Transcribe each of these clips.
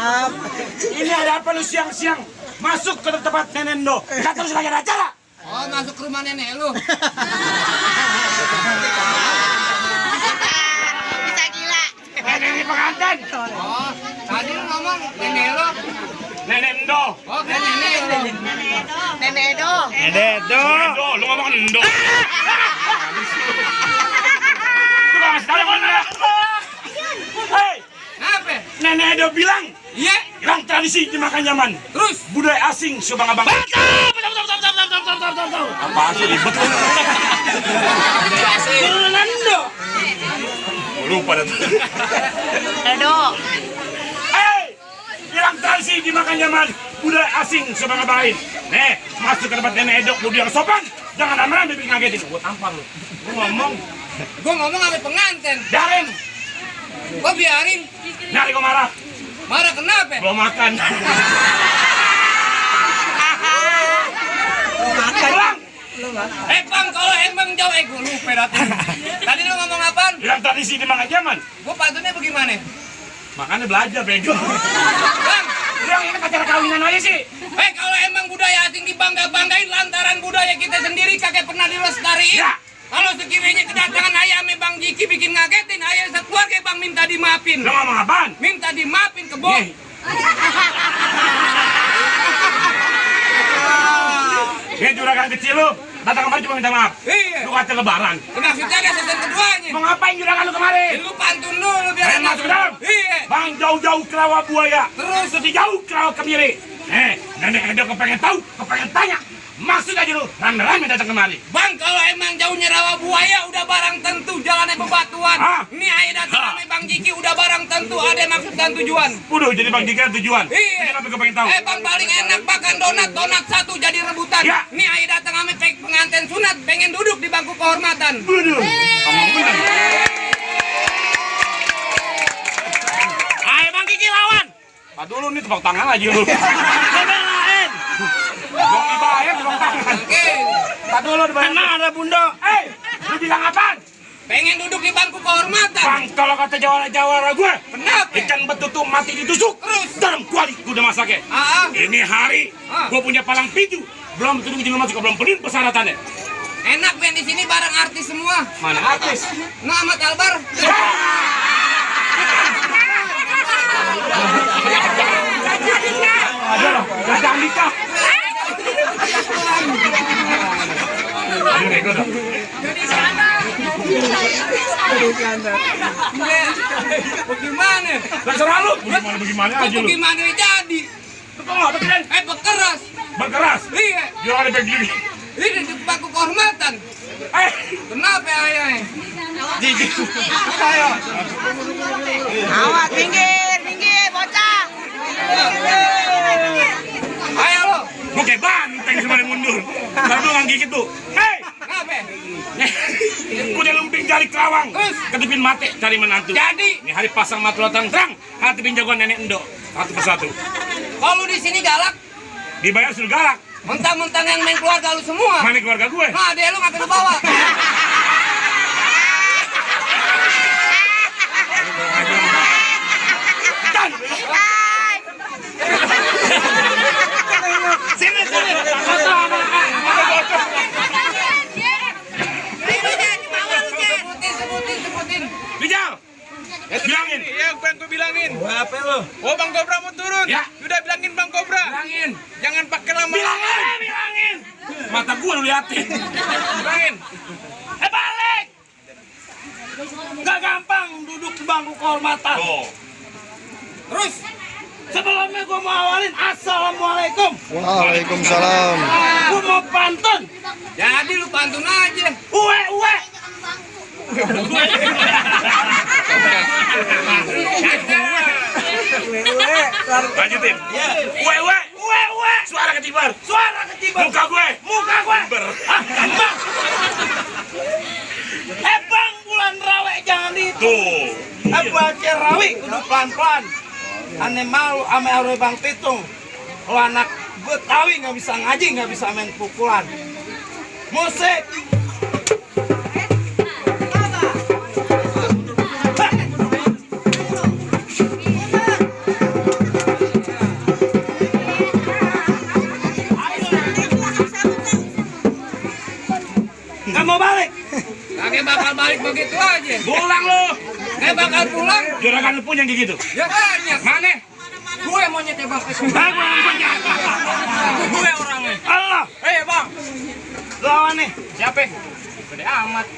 Maaf. Ini ada apa lu siang-siang masuk ke tempat Nenek Endo? Kita terus lagi ada acara. Oh, masuk ke rumah nenek lu. Bisa gila. Nenek ini pengantin. Oh, tadi lu ngomong nenek lu. Nenek Endo. Oh, kan nenek lu. Nenek Edo. Endo, lu ngomong Endo. Lu gak ngasih tau yang mana? Hei, Apa? Nenek Edo bilang Iya. hilang tradisi dimakan zaman. Terus Budaya asing subang-abang. Apa sih ribet lu? Turunan Endo. Lupa dah. Edo. Hei, hilang tradisi dimakan zaman. Budaya asing subang-abangin. Nih, masuk ke tempat Nenek Edo, kudu yang sopan. Jangan lama-lama bikin ngagetin. Gua tampar lu. gua ngomong sama pengantin. Biarin. Gua biarin. Nyari gua marah. Marah kenapa? Belum makan. Pulang. Bang, kalau emang jauh gua lupa datang. Tadi lu ngomong apaan? Hilang tradisi dimakan zaman. Gua patutnya bagaimana? Makanya belajar, bego. Bang, Yang ini acara kawinan aja sih. kalau emang budaya asing dibangga-banggain lantaran budaya kita sendiri kagak pernah dilestariin. Ya. Kalau sekiranya kedatangan ayamnya Bang Jiki bikin ngagetin, ayah sekeluarga Bang minta dimaafin. Lu ngomong apaan? Minta dimaafin ke bos. Dia juragan kecil lu. Datang kemarin cuma minta maaf. Iya. Lu kata lebaran. Maksudnya ada season keduanya. Mau ngapain juragan lu kemarin? Lu pantun dulu biar Ayo masuk ke dalam. Iya. Bang jauh-jauh ke rawa buaya. Terus? Lebih jauh ke rawa kemiri. Nenek Edo kepengen tahu, kepengen tanya. Maksud aja lu, rame-rame datang kemari. Bang, kalau emang jauhnya rawa buaya udah barang tentu jalannya bebatuan. Hah? Ini ayah datang sama Bang Jiki udah barang tentu ada maksud dan tujuan. Udah jadi Bang Jika tujuan. Iya. Kenapa kepengen tahu? Bang paling enak makan donat satu jadi rebutan. Ya. Nih ayah datang sama pengantin sunat pengen duduk di bangku kehormatan. Waduh. Ngomong bener. Ayo Bang Kiki lawan. Pak dulu nih tepuk tangan aja lu. Belain. Belum dibayar tepuk tangan. Oke. Pak dulu dibayar. Mana ada bunda? Lu bilang apaan? Pengen duduk di bangku kehormatan. Bang, kalau kata jawara gue, Kenapa? ikan betutu mati ditusuk. Terus? Dalam kuali gue udah masaknya. Ini hari gue punya palang pintu. Belum tentu izin masuk, belum penuh persyaratannya. Enak Ben di sini bareng artis semua. Mana artis? Nah, Ahmad Albar. Ada loh, Gajah Andika. Aduh, nego dong. Bagaimana? Terserah lu. Bagaimana aja lu. Bagaimana jadi? Oh, bekeran. Bekeras. Berkeras. Iya. Jangan ada begini. Ini di bangku kehormatan. Kenapa ayahnya? Jijik. Ayo. Awas, minggir, bocah. Ayo lo. Gue kayak banteng semuanya mundur. Kalau lu nggak gigit tuh. Hei. Kenapa? Gue udah lumping cari kerawang. Terus? Ketipin mati cari menantu. Jadi? Ini hari pasang matulatan terang. Hatipin jagoan Nenek Endo. Satu persatu. Kalau di sini galak, Dibayar suruh galak. mentang-mentang yang main keluarga lu semua. Mana keluarga gue? Nah, adek lu ngapain lu bawa? Dan. Sini. Sebutin. Rijal. Bilangin. Iya, Bang, gue bilangin. Apa lu? Oh, Bang Kobra mau turun. Ya. Udah bilangin Bang Kobra. Bilangin. Jangan pakai lama. Bilangin. Mata gue lu liatin. Bilangin. Balik. Gak gampang duduk di bangku kehormatan. Terus, Sebelumnya gue mau awalin assalamualaikum. Waalaikumsalam. Gue mau pantun. jadi lu pantun aja. Uwe. Lanjutin. Uwe. Suara ketibar. Muka gue. Ber. Bang, bulan rawe jangan itu. Tuh. Baca rawi kudu pelan-pelan. Ane malu ame arwe Bang Pitung. Kalau anak Betawi nggak bisa ngaji, nggak bisa main pukulan. Musik. Nggak mau balik. Kakek bakal balik begitu aja. Pulang lo. Kakek bakal pulang. Juragan lu punya kayak gitu. Ya banyak. Mana? Gue monyetnya bang. Aku yang punya. Gue orangnya. Allah. Bang. Lawan nih. Siapa? Gede amat.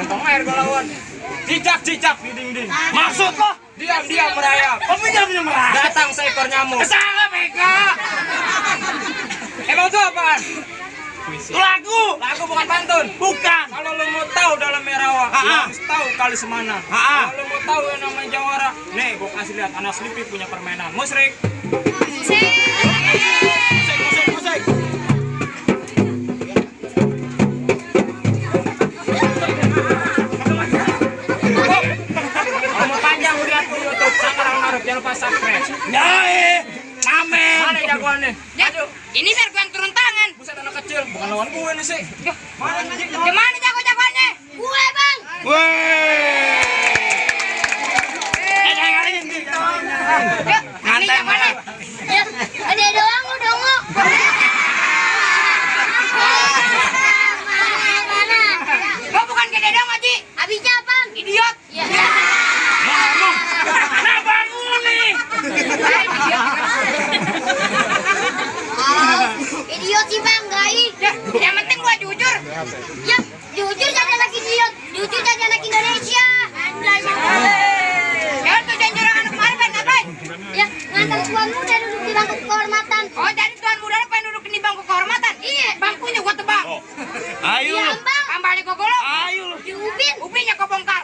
Kantong air gue lawan. Cicak di dinding. Maksud lo? Diam merayap. Pemijamnya merah. Datang seekor nyamuk. Salah Mega. Emang itu apaan? Lagu. Lagu bukan pantun. Bukan. Kalau lo mau tahu dalam Merawa, lo harus tahu kali semana. Kalau lo mau tahu yang namanya Jawara, nih gue kasih lihat anak Sleepy punya permainan. Musrik. Musik. Kalau mau panjang lihat di YouTube Sangarang Maruf, jangan lupa subscribe. Nyai. Amin. Mana jagoannya? Aduh, ini biar gue yang turun tangan. Buset anak kecil, bukan lawan gue nih sih. Gimana jago-jagoannya? Gue bang. Weh. Yuk, ini yang mana? Ya, ada doang lu dongo. Gue bukan gede dong, Haji. Habisnya apa? Idiot. Ya. Ngomong. Nah bangun nih. Idiot sih bang, gaib. Yang penting gua jujur. Ya, jujur jadi anak idiot. Jujur jadi anak Indonesia. Anjay banget. Ya tujuan jurang anak kemarin pengen ngapain? Ya, ngantar tuan muda duduk di bangku kehormatan. Oh, jadi tuan muda pengen duduk di bangku kehormatan? Iya, bangkunya gua tebang. Ayo. Iya, bang. Kembali gua golong. Ayo. Di ubin. Ubinnya gua bongkar.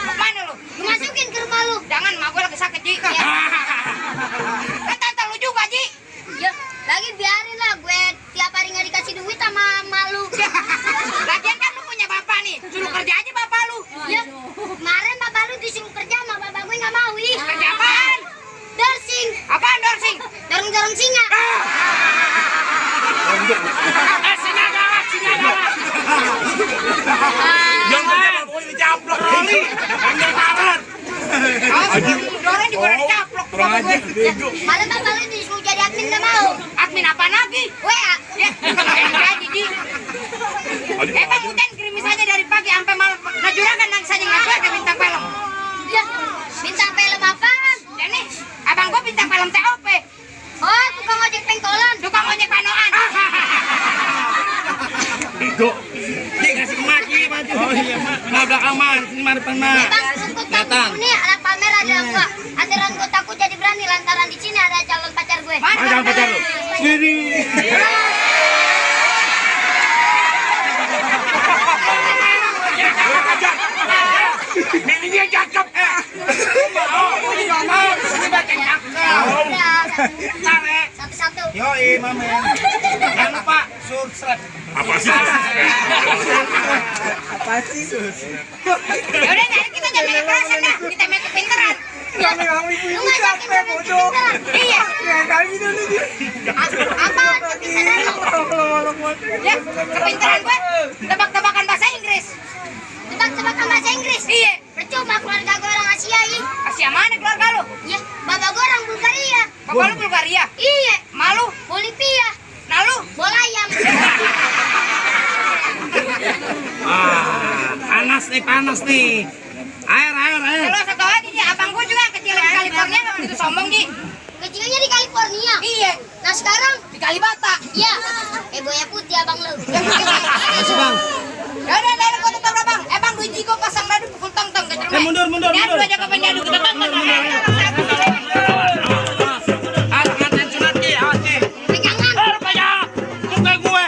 Mau mana lu? Lu masukin ke rumah lu. Jangan, mak gua lagi sakit, Ji. Ya. Kan tante lu juga, Ji. Ya, lagi biarin lah gue tiap hari nggak dikasih duit sama malu. Lagian kan lu punya bapak nih, suruh kerja aja bapak lu. Ya, kemarin bapak lu disuruh kerja sama bapak gue nggak mau. Kerja apaan? Dorsing. Apaan dorsing? Dorong-dorong singa. Singa galak. Yang kerja mah pokoknya dicaplok kali. Ambil tangan. Dorong digoreng caplok. Malah bapak lu disuruh jadi admin nggak mau. Admin apa lagi? WA. Ya, gaji Ji. Bang Uten kirimis aja dari pagi sampai malam. Nah juragan nang saja nggak gue ke bintang film. Ya, bintang film apaan? Ya nih, abang gue bintang film TOP. Oh, tukang ojek pengkolan. Tukang ojek panoan. Bego. Ji kasih ke Mak, Ji, maju. Oh iya, Mak. Nabrak aman, sini mari depan Mak. Bang, ikut Datang. ini anak pamer ada gua. Aturan gue takut jadi berani lantaran di sini ada calon pacar gue. Mana calon pacar lu? Sini. Milihnya cakep. Tarik. Satu-satu. Yoi, Mamen. Jangan lupa subscribe. Apa sih? Yaudah, jadi kita jangan main kekerasan dah. Kita main kepintaran. Lu ngajakin main kepintaran. Iya. Apaan kepintaran lu? Ya, kepintaran gue tebak-tebakan bahasa Inggris. Tebak-tebakan bahasa Inggris? Iya. Percuma keluarga gue orang Asia ini. Asia mana keluarga lu? Ya, bapak gue orang Bulgaria. Bapak lu Bulgaria? Iya. Malu? Bolivia. Nah lu? Bola ayam. Panas nih. Air. Kalau satu lagi nih, abang gue juga yang kecil di California nggak begitu sombong Ji. Kecilnya di California? Iya. Nah sekarang? Di Kalibata? Iya. Boya putih abang lu. Masih Bang. Udah, gue tutup abang. Bang, gue jiko pasang dadu pukul tong-tong ke cermin. Mundur. Nyadu aja ke penjadu. Kita tong-tong. Anten sunat Ji, awas Ji. Pegangan. Rupanya muka gue.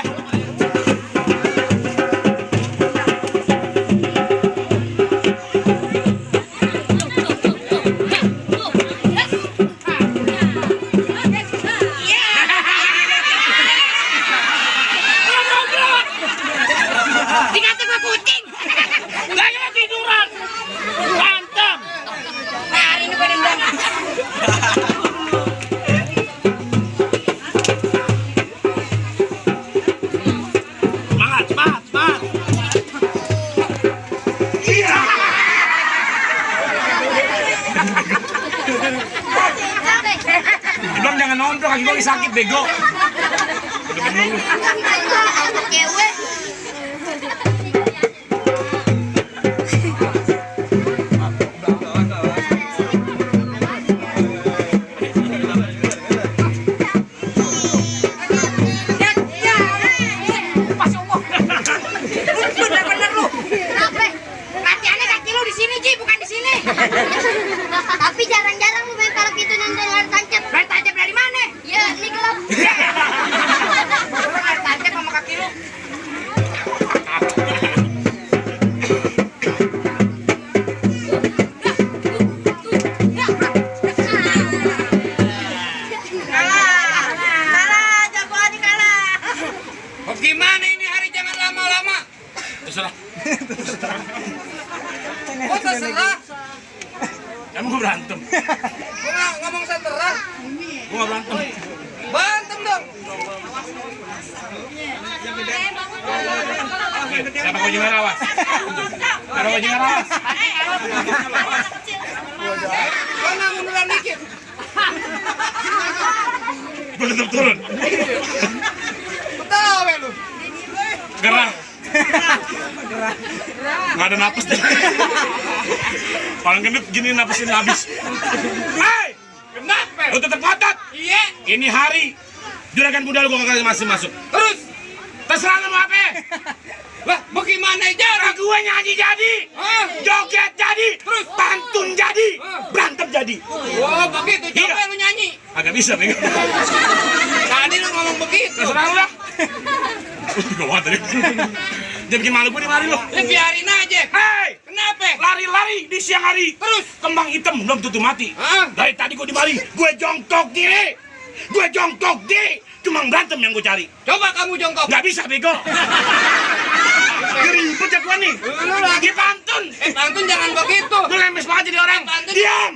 Dikata gue kucing. Lagi mau tiduran. Mantap. Nah, hari ini gue dendam. Semangat. Belum jangan nonton lagi gue sakit bego. Cewek. Kalah, jagoan ini kalah. Bagaimana ini hari jangan lama-lama. Terserah. Kok terserah? Emang gue berantem. Gue nggak ngomong terserah. Gue nggak berantem. Bantem dong. Oke, siapa baju merah, awas. Siapa baju merah, awas. Gue nggak munduran dikit. Gue tetap turun. Ketawa lu. Gerah. Nggak ada napas deh. Paling gendut gini napasin habis. Hei! Kenapa? Lu tetap ngotot. Iya. Ini hari juragan budal gue kagak masuk. Terus? Terserah lu mau apa? Lah, bagaimana Cara jadi? gue nyanyi jadi, Hah? joget jadi, Terus? pantun jadi, Hah? berantem jadi. Oh, begitu. Coba Iya. lu nyanyi. Agak bisa nih. Tadi lu ngomong begitu. Terserah lu dah. Gue banget tadi. Dia bikin malu gue di mari lu. Ya biarin aja. Hei! Kenapa? Lari-lari di siang hari. Terus? Kembang hitam belum tutup mati. Hah? Dari tadi gue di mari, gue jongkok diri. Cuma berantem yang gue cari. Coba kamu jongkok. Nggak bisa, bego. Ribet ya gue nih. Lu lagi pantun. pantun jangan begitu. Lu lemes banget jadi orang. Pantun. Diam.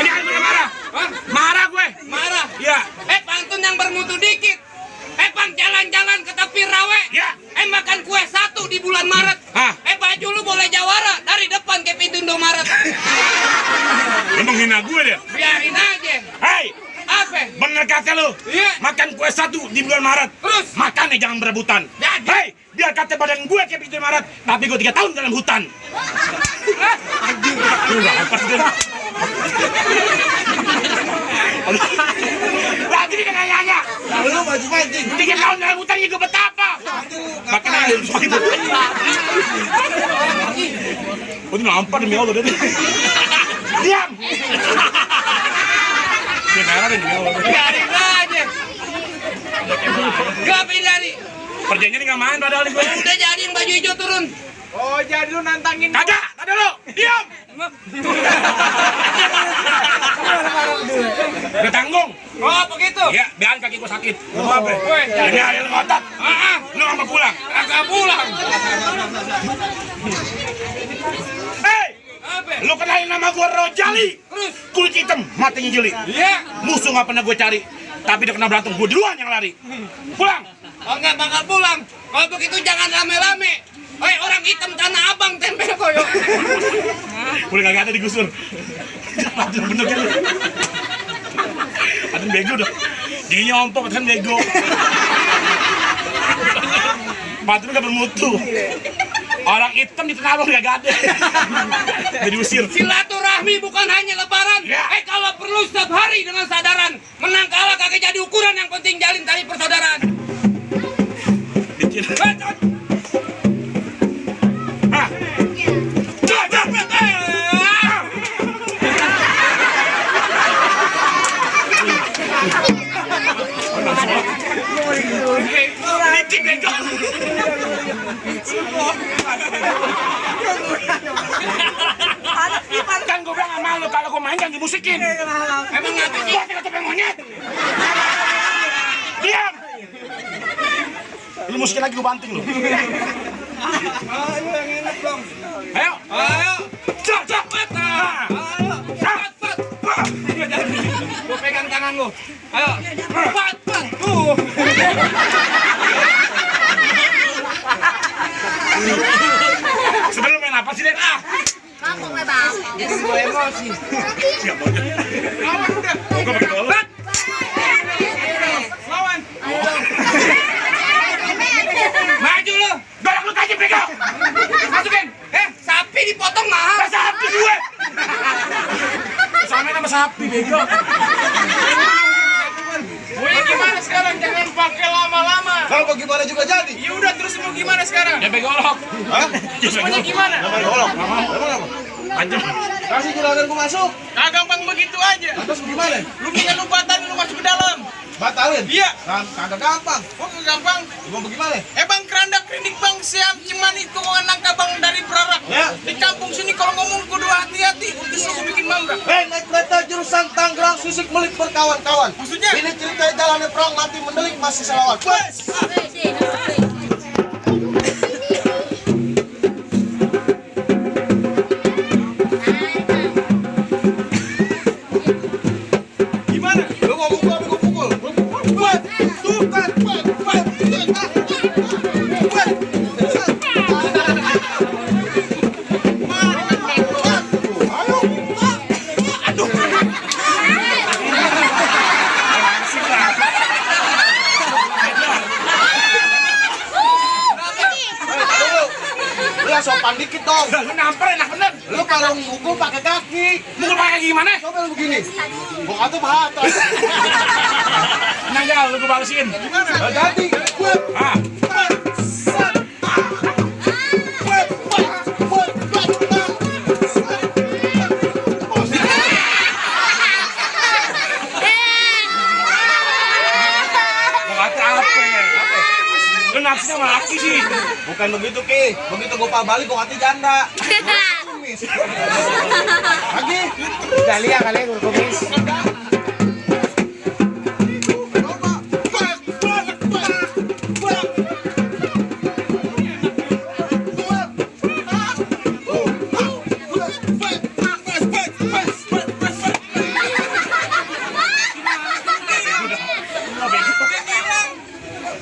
Ini kan marah. Hah? Marah gue. Marah. Ya. Pantun yang bermutu dikit. Bang jalan-jalan ke tepi rawe. Ya. Makan kue 1 di bulan Maret. Hah? Baju lu boleh jawara dari depan ke pintu Indomaret. Lu menghina gue deh. Biarin aja. Hei, Apa? bener kata lu. Iya. Makan kue 1 di bulan Maret. Terus? Makannya jangan berebutan. Jadi? Hei, biar kata badan gue kayak pintu Maret, tapi gue 3 tahun dalam hutan. Lu gak apa sih? Lagi nih kagak nyanyi. Lu baju mancing. 3 tahun dalam hutan ini gue betapa. Makin aja lu gitu. Oh, ini nampak demi Allah deh. Diam. Dia merah deh demi Allah. Biarin aja. Gak dari. Kerjanya nih nggak main padahal nih gue. Udah jadiin baju hijau turun. Oh, jadi lu nantangin. Kagak, tadi lu. Diam. Udah tanggung. Oh, begitu. Ya, biarin kaki gue sakit. Lu mau apa? Woi, Ini hari lu ngotot. Lu nggak mau pulang. Kagak pulang. Hei, Apa? lu kenalin nama gue Rojali. Terus? Kulit hitam, matanya jeli. Iya. Musuh nggak pernah gue cari. Tapi dia kena berantem, gue duluan yang lari. Pulang. Oh, nggak bakal pulang. Kalau begitu jangan rame-rame. Hei, orang hitam tanah abang tempel koyo. Boleh kagak ada digusur. Aduh, bener kan lu. Aduh, bego dong. Giginya ompong, kan bego. Patungnya gak bermutu. Orang hitam di tengah abang gak ada. Jadi usir. Silaturahmi bukan hanya lebaran. Ya. Kalau perlu setiap hari dengan sadaran. Menang kalah kagak jadi ukuran, yang penting jalin tali persaudaraan. Dikit. Ah. Dikit bego. Kan gue bilang sama lu kalau gue main jangan dimusikin. Emang ngapa sih? Gua tidak topeng monyet. Diam. Lu musikin lagi gue banting lu. Ayo. Ayo. Cak, cak. Gue pegang tangan lu. Ayo. Pat. Tuh. Sebelum main apa sih, Den? Mabuk le bang. Gue emosi. Siap aja. Lawan udah. Gue pakai bola. Lawan. Maju lu. Dorong lu tajam, bego. Masukin. Sapi dipotong mahal. Sapi gue. Samain sama sapi, bego. Wih, gimana sekarang? Jangan pakai lama-lama. Kalau bagaimana juga jadi. Ya udah, terus mau gimana sekarang? Ya begolok. Hah? Semuanya gimana? Golok. Emang apa? Panjang. Kasih juragan gua masuk. Nah, gampang begitu aja. Terus gimana? Lu punya lu batang, lu masuk ke dalam. Batalin? Iya. Kan kagak gampang. Kok gampang? Bang bagaimana? Bang kerandak klinik bang siam cuman itu nangka bang dari Prarak. Ya. Di kampung sini kalau ngomong kudu hati-hati. Udah suka bikin mangga. Naik kereta jurusan Tangerang Sisik Melik berkawan-kawan. Maksudnya? Ini cerita jalannya perang mati mendelik masih selawat. Gimana? Lu mau pukul, aku pukul. Buat, tukan, buat. Sopan dikit dong. Lu nampar enak bener. Lu kalau mukul pakai kaki. Mukul pakai gimana? Coba lu begini. Bukan tuh bahata. Tenang jangan lu gue balesin. Gimana? Jadi. Ah. Lu kata apa ya? Lu nafsunya sama laki sih. Bukan begitu Ki. Begitu gua balik gua hati janda. Lagi. Kali ya kali gue kumis.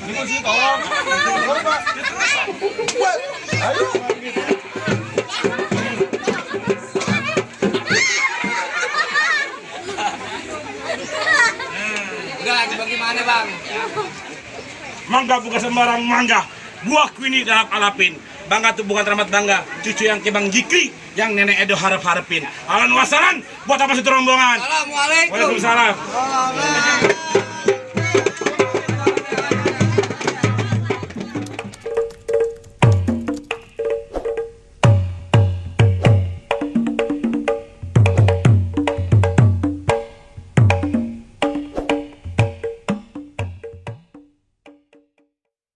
Ini sih tolong. Ayo. Udah lagi bagaimana bang? Mangga bukan sembarang mangga. Buah kuini dalam alapin. Bangga tuh bukan teramat bangga. Cucu yang ke Bang Jikri yang nenek Edo harap-harapin. Alan wasalan buat apa satu rombongan? Assalamualaikum. Waalaikumsalam. Amin.